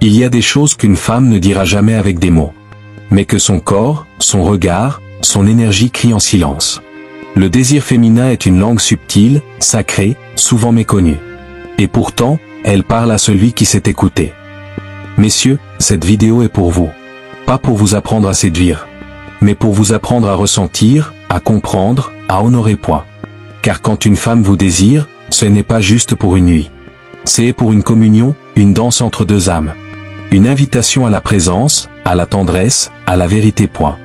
Il y a des choses qu'une femme ne dira jamais avec des mots. Mais que son corps, son regard, son énergie crient en silence. Le désir féminin est une langue subtile, sacrée, souvent méconnue. Et pourtant, elle parle à celui qui sait écouter. Messieurs, cette vidéo est pour vous. Pas pour vous apprendre à séduire, mais pour vous apprendre à ressentir, à comprendre, à honorer point. Car quand une femme vous désire, ce n'est pas juste pour une nuit. C'est pour une communion, une danse entre deux âmes. Une invitation à la présence, à la tendresse, à la vérité point.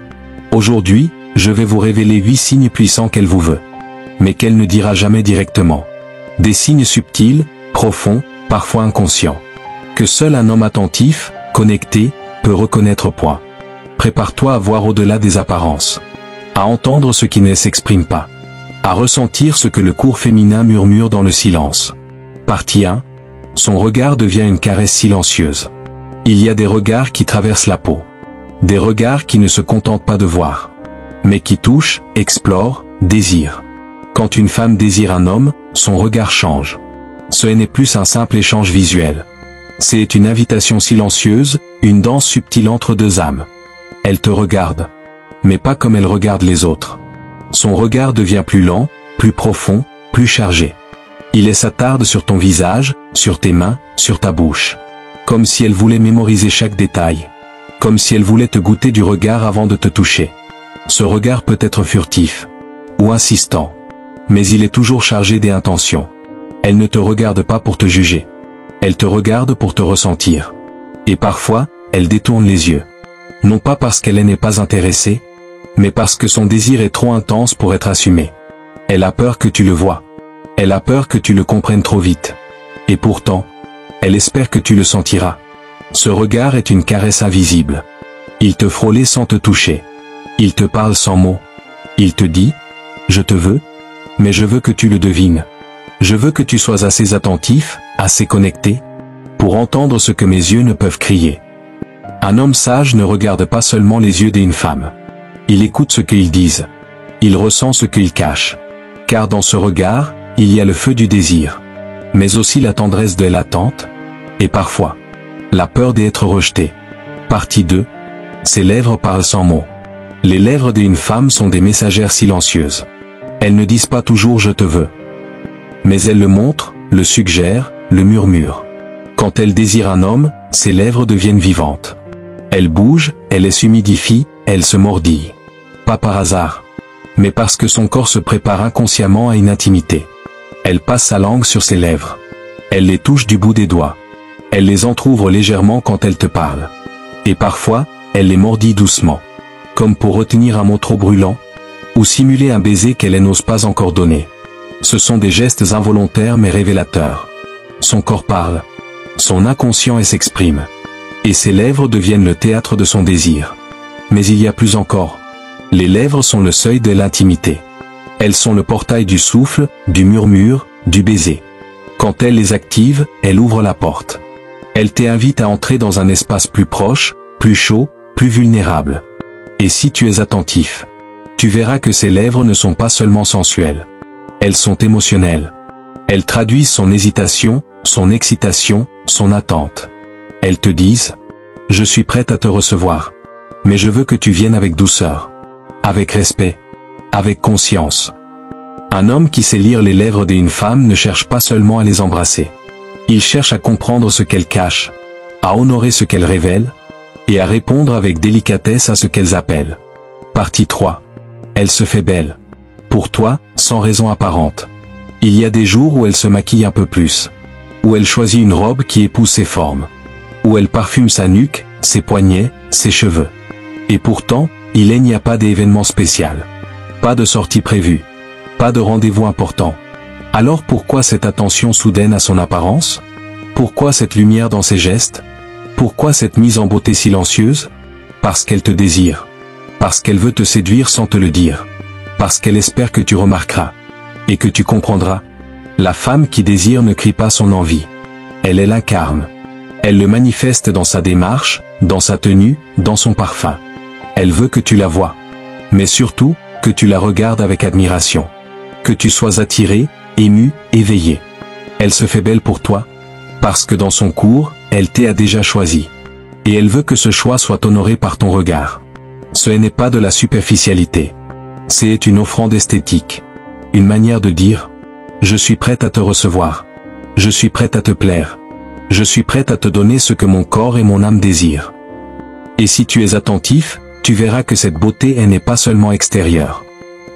Aujourd'hui, je vais vous révéler 8 signes puissants qu'elle vous veut. Mais qu'elle ne dira jamais directement. Des signes subtils, profonds, parfois inconscients. Que seul un homme attentif, connecté, peut reconnaître point. Prépare-toi à voir au-delà des apparences. À entendre ce qui ne s'exprime pas. À ressentir ce que le cours féminin murmure dans le silence. Partie 1. Son regard devient une caresse silencieuse. Il y a des regards qui traversent la peau. Des regards qui ne se contentent pas de voir. Mais qui touchent, explorent, désirent. Quand une femme désire un homme, son regard change. Ce n'est plus un simple échange visuel. C'est une invitation silencieuse, une danse subtile entre deux âmes. Elle te regarde. Mais pas comme elle regarde les autres. Son regard devient plus lent, plus profond, plus chargé. Il s'attarde sur ton visage, sur tes mains, sur ta bouche. Comme si elle voulait mémoriser chaque détail. Comme si elle voulait te goûter du regard avant de te toucher. Ce regard peut être furtif. Ou insistant. Mais il est toujours chargé d'intentions. Elle ne te regarde pas pour te juger. Elle te regarde pour te ressentir. Et parfois, elle détourne les yeux. Non pas parce qu'elle n'est pas intéressée, mais parce que son désir est trop intense pour être assumé. Elle a peur que tu le vois. Elle a peur que tu le comprennes trop vite. Et pourtant, elle espère que tu le sentiras. Ce regard est une caresse invisible. Il te frôle sans te toucher. Il te parle sans mots. Il te dit « Je te veux, mais je veux que tu le devines. Je veux que tu sois assez attentif, assez connecté, pour entendre ce que mes yeux ne peuvent crier. » Un homme sage ne regarde pas seulement les yeux d'une femme. Il écoute ce qu'ils disent. Il ressent ce qu'ils cachent. Car dans ce regard, il y a le feu du désir. Mais aussi la tendresse de l'attente. Et parfois, la peur d'être rejeté. Partie 2. Ses lèvres parlent sans mots. Les lèvres d'une femme sont des messagères silencieuses. Elles ne disent pas toujours « je te veux ». Mais elles le montrent, le suggèrent, le murmurent. Quand elle désire un homme, ses lèvres deviennent vivantes. Elle bouge, elle s'humidifie, elle se mordille. Pas par hasard, mais parce que son corps se prépare inconsciemment à une intimité. Elle passe sa langue sur ses lèvres. Elle les touche du bout des doigts. Elle les entr'ouvre légèrement quand elle te parle. Et parfois, elle les mordit doucement. Comme pour retenir un mot trop brûlant, ou simuler un baiser qu'elle n'ose pas encore donner. Ce sont des gestes involontaires mais révélateurs. Son corps parle. Son inconscient s'exprime. Et ses lèvres deviennent le théâtre de son désir. Mais il y a plus encore. Les lèvres sont le seuil de l'intimité. Elles sont le portail du souffle, du murmure, du baiser. Quand elle les active, elle ouvre la porte. Elle t'invite à entrer dans un espace plus proche, plus chaud, plus vulnérable. Et si tu es attentif, tu verras que ces lèvres ne sont pas seulement sensuelles. Elles sont émotionnelles. Elles traduisent son hésitation, son excitation, son attente. Elles te disent « Je suis prête à te recevoir. Mais je veux que tu viennes avec douceur. Avec respect. Avec conscience. » Un homme qui sait lire les lèvres d'une femme ne cherche pas seulement à les embrasser. Il cherche à comprendre ce qu'elles cachent, à honorer ce qu'elles révèlent, et à répondre avec délicatesse à ce qu'elles appellent. Partie 3. Elle se fait belle. Pour toi, sans raison apparente. Il y a des jours où elle se maquille un peu plus. Où elle choisit une robe qui épouse ses formes. Où elle parfume sa nuque, ses poignets, ses cheveux. Et pourtant, il n'y a pas d'événement spécial. Pas de sortie prévue. Pas de rendez-vous important. Alors pourquoi cette attention soudaine à son apparence? Pourquoi cette lumière dans ses gestes? Pourquoi cette mise en beauté silencieuse? Parce qu'elle te désire. Parce qu'elle veut te séduire sans te le dire. Parce qu'elle espère que tu remarqueras. Et que tu comprendras. La femme qui désire ne crie pas son envie. Elle l'incarne. Elle le manifeste dans sa démarche, dans sa tenue, dans son parfum. Elle veut que tu la vois. Mais surtout, que tu la regardes avec admiration. Que tu sois attiré, ému, éveillé. Elle se fait belle pour toi. Parce que dans son cours, elle t'a déjà choisi. Et elle veut que ce choix soit honoré par ton regard. Ce n'est pas de la superficialité. C'est une offrande esthétique. Une manière de dire « Je suis prête à te recevoir. Je suis prête à te plaire. Je suis prête à te donner ce que mon corps et mon âme désirent. » Et si tu es attentif, tu verras que cette beauté n'est pas seulement extérieure.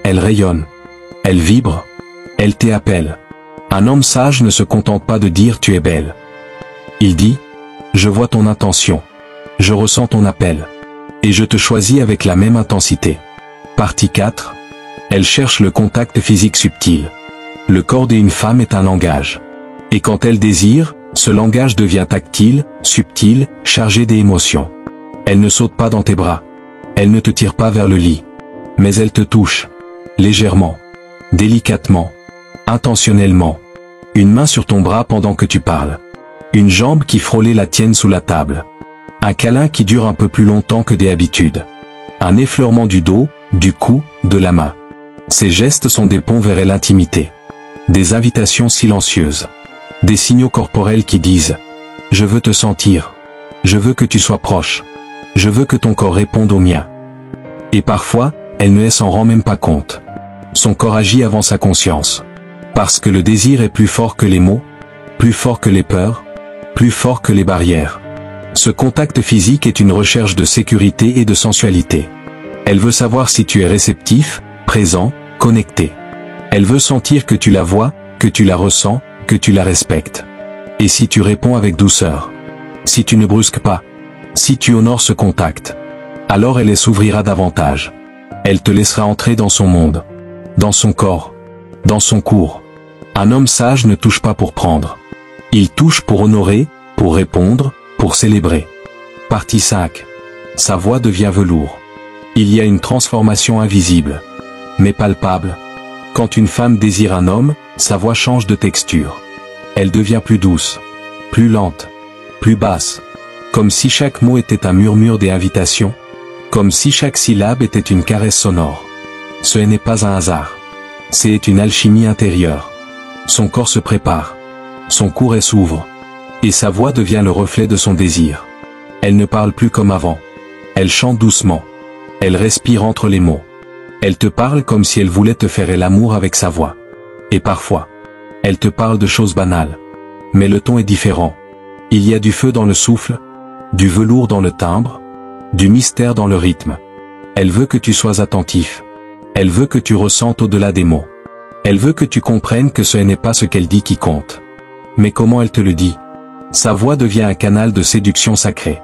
Elle rayonne. Elle vibre. Elle t'appelle. Un homme sage ne se contente pas de dire « tu es belle ». Il dit « je vois ton intention. Je ressens ton appel. Et je te choisis avec la même intensité. » Partie 4. Elle cherche le contact physique subtil. Le corps d'une femme est un langage. Et quand elle désire, ce langage devient tactile, subtil, chargé d'émotions. Elle ne saute pas dans tes bras. Elle ne te tire pas vers le lit. Mais elle te touche. Légèrement. Délicatement. Intentionnellement. Une main sur ton bras pendant que tu parles. Une jambe qui frôlait la tienne sous la table. Un câlin qui dure un peu plus longtemps que des habitudes. Un effleurement du dos, du cou, de la main. Ces gestes sont des ponts vers l'intimité. Des invitations silencieuses. Des signaux corporels qui disent « Je veux te sentir. Je veux que tu sois proche. Je veux que ton corps réponde au mien. » Et parfois, elle ne s'en rend même pas compte. Son corps agit avant sa conscience. Parce que le désir est plus fort que les mots, plus fort que les peurs, plus fort que les barrières. Ce contact physique est une recherche de sécurité et de sensualité. Elle veut savoir si tu es réceptif, présent, connecté. Elle veut sentir que tu la vois, que tu la ressens, que tu la respectes. Et si tu réponds avec douceur, si tu ne brusques pas, si tu honores ce contact, alors elle s'ouvrira davantage. Elle te laissera entrer dans son monde, dans son corps, dans son cours. Un homme sage ne touche pas pour prendre. Il touche pour honorer, pour répondre, pour célébrer. Partie 5. Sa voix devient velours. Il y a une transformation invisible, mais palpable. Quand une femme désire un homme, sa voix change de texture. Elle devient plus douce, plus lente, plus basse. Comme si chaque mot était un murmure des invitations. Comme si chaque syllabe était une caresse sonore. Ce n'est pas un hasard. C'est une alchimie intérieure. Son corps se prépare. Son cours s'ouvre. Et sa voix devient le reflet de son désir. Elle ne parle plus comme avant. Elle chante doucement. Elle respire entre les mots. Elle te parle comme si elle voulait te faire l'amour avec sa voix. Et parfois, elle te parle de choses banales. Mais le ton est différent. Il y a du feu dans le souffle, du velours dans le timbre, du mystère dans le rythme. Elle veut que tu sois attentif. Elle veut que tu ressentes au-delà des mots. Elle veut que tu comprennes que ce n'est pas ce qu'elle dit qui compte. Mais comment elle te le dit? Sa voix devient un canal de séduction sacré.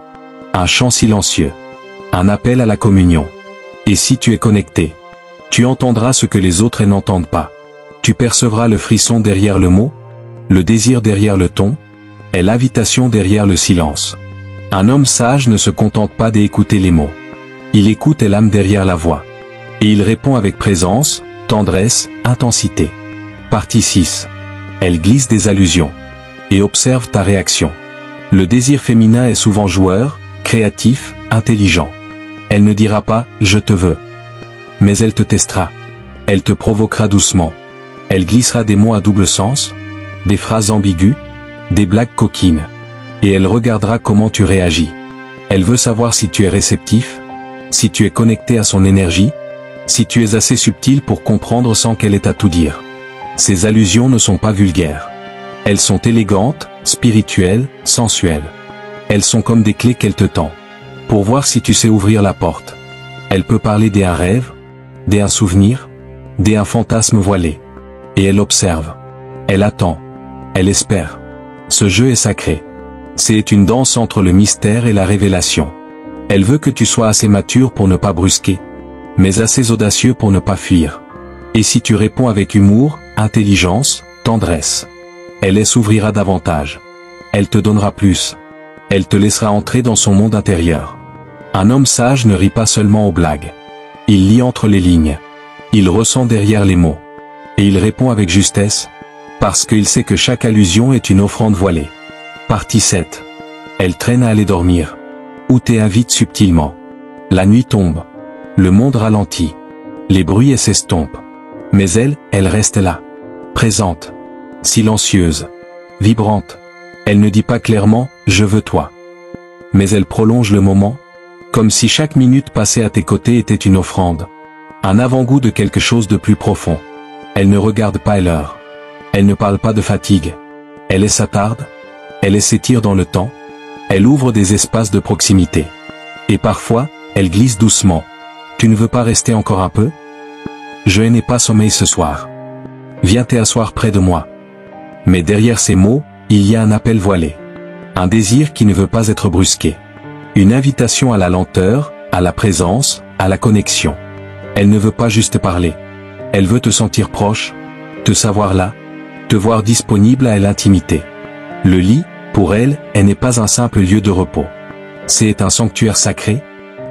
Un chant silencieux. Un appel à la communion. Et si tu es connecté, tu entendras ce que les autres n'entendent pas. Tu percevras le frisson derrière le mot, le désir derrière le ton, et l'invitation derrière le silence. Un homme sage ne se contente pas d'écouter les mots. Il écoute l'âme derrière la voix. Et il répond avec présence, tendresse, intensité. Partie 6. Elle glisse des allusions. Et observe ta réaction. Le désir féminin est souvent joueur, créatif, intelligent. Elle ne dira pas « je te veux ». Mais elle te testera. Elle te provoquera doucement. Elle glissera des mots à double sens, des phrases ambiguës, des blagues coquines. Et elle regardera comment tu réagis. Elle veut savoir si tu es réceptif, si tu es connecté à son énergie, si tu es assez subtil pour comprendre sans qu'elle ait à tout dire. Ces allusions ne sont pas vulgaires. Elles sont élégantes, spirituelles, sensuelles. Elles sont comme des clés qu'elle te tend, pour voir si tu sais ouvrir la porte. Elle peut parler d'un rêve, d'un souvenir, d'un fantasme voilé. Et elle observe. Elle attend. Elle espère. Ce jeu est sacré. C'est une danse entre le mystère et la révélation. Elle veut que tu sois assez mature pour ne pas brusquer, mais assez audacieux pour ne pas fuir. Et si tu réponds avec humour, intelligence, tendresse, elle s'ouvrira davantage. Elle te donnera plus. Elle te laissera entrer dans son monde intérieur. Un homme sage ne rit pas seulement aux blagues. Il lit entre les lignes. Il ressent derrière les mots. Et il répond avec justesse, parce qu'il sait que chaque allusion est une offrande voilée. Partie 7. Elle traîne à aller dormir. Ou t'invite subtilement. La nuit tombe. Le monde ralentit. Les bruits s'estompent. Mais elle reste là. Présente. Silencieuse. Vibrante. Elle ne dit pas clairement « je veux toi ». Mais elle prolonge le moment, comme si chaque minute passée à tes côtés était une offrande. Un avant-goût de quelque chose de plus profond. Elle ne regarde pas l'heure. Elle ne parle pas de fatigue. Elle s'attarde. Elle s'étire dans le temps. Elle ouvre des espaces de proximité. Et parfois, elle glisse doucement. Tu ne veux pas rester encore un peu? Je n'ai pas sommeil ce soir. Viens t'asseoir près de moi. Mais derrière ces mots, il y a un appel voilé. Un désir qui ne veut pas être brusqué. Une invitation à la lenteur, à la présence, à la connexion. Elle ne veut pas juste parler. Elle veut te sentir proche, te savoir là, te voir disponible à l'intimité. Le lit, pour elle n'est pas un simple lieu de repos. C'est un sanctuaire sacré,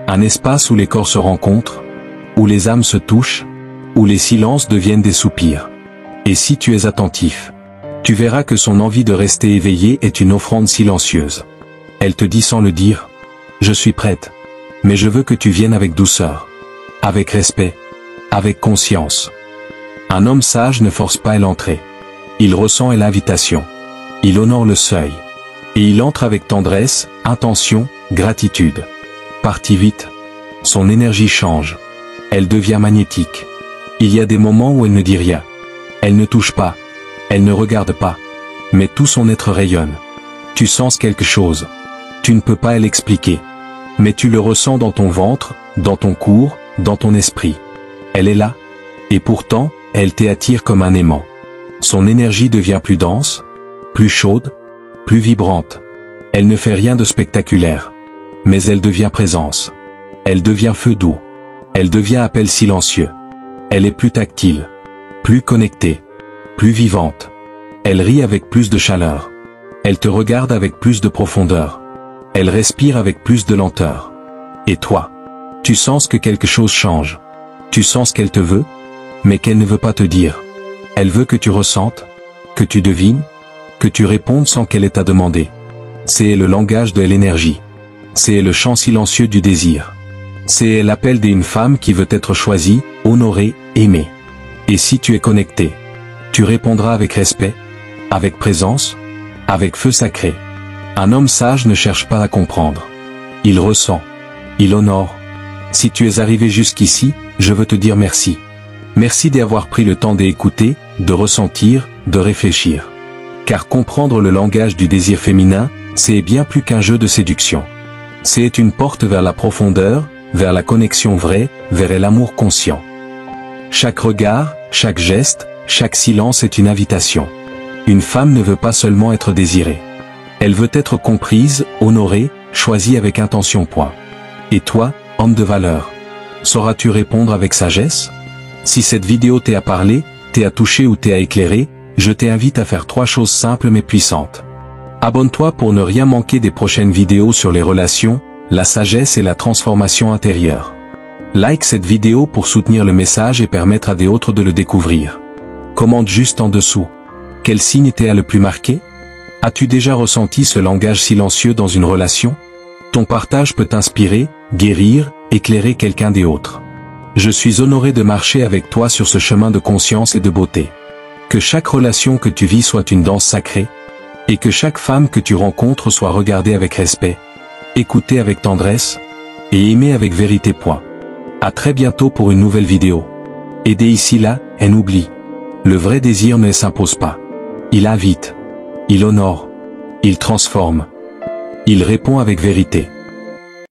un espace où les corps se rencontrent, où les âmes se touchent, où les silences deviennent des soupirs. Et si tu es attentif, tu verras que son envie de rester éveillé est une offrande silencieuse. Elle te dit sans le dire, « Je suis prête, mais je veux que tu viennes avec douceur, avec respect, avec conscience. » Un homme sage ne force pas l'entrée. Il ressent l'invitation. Il honore le seuil. Et il entre avec tendresse, intention, gratitude. Parti vite. Son énergie change. Elle devient magnétique. Il y a des moments où elle ne dit rien. Elle ne touche pas. Elle ne regarde pas. Mais tout son être rayonne. Tu sens quelque chose. Tu ne peux pas l'expliquer. Mais tu le ressens dans ton ventre, dans ton corps, dans ton esprit. Elle est là. Et pourtant, elle t'attire comme un aimant. Son énergie devient plus dense, plus chaude, plus vibrante. Elle ne fait rien de spectaculaire. Mais elle devient présence. Elle devient feu doux. Elle devient appel silencieux. Elle est plus tactile, plus connectée, plus vivante. Elle rit avec plus de chaleur. Elle te regarde avec plus de profondeur. Elle respire avec plus de lenteur. Et toi, tu sens que quelque chose change. Tu sens qu'elle te veut, mais qu'elle ne veut pas te dire. Elle veut que tu ressentes, que tu devines, que tu répondes sans qu'elle ait à demander. C'est le langage de l'énergie. C'est le chant silencieux du désir. C'est l'appel d'une femme qui veut être choisie, honorée, aimée. Et si tu es connecté, tu répondras avec respect, avec présence, avec feu sacré. Un homme sage ne cherche pas à comprendre. Il ressent. Il honore. Si tu es arrivé jusqu'ici, je veux te dire merci. Merci d'avoir pris le temps d'écouter, de ressentir, de réfléchir. Car comprendre le langage du désir féminin, c'est bien plus qu'un jeu de séduction. C'est une porte vers la profondeur, vers la connexion vraie, vers l'amour conscient. Chaque regard, chaque geste, chaque silence est une invitation. Une femme ne veut pas seulement être désirée. Elle veut être comprise, honorée, choisie avec intention. Point. Et toi, homme de valeur, sauras-tu répondre avec sagesse? Si cette vidéo t'a parlé, t'a touché ou t'a éclairé, je t'invite à faire 3 choses simples mais puissantes. Abonne-toi pour ne rien manquer des prochaines vidéos sur les relations, la sagesse et la transformation intérieure. Like cette vidéo pour soutenir le message et permettre à des autres de le découvrir. Commente juste en dessous. Quel signe t'a le plus marqué? As-tu déjà ressenti ce langage silencieux dans une relation? Ton partage peut inspirer, guérir, éclairer quelqu'un d'autre. Je suis honoré de marcher avec toi sur ce chemin de conscience et de beauté. Que chaque relation que tu vis soit une danse sacrée, et que chaque femme que tu rencontres soit regardée avec respect, écoutée avec tendresse, et aimée avec vérité. Point. À très bientôt pour une nouvelle vidéo. Et d'ici là, n'oublie. Le vrai désir ne s'impose pas. Il invite. Il honore. Il transforme. Il répond avec vérité.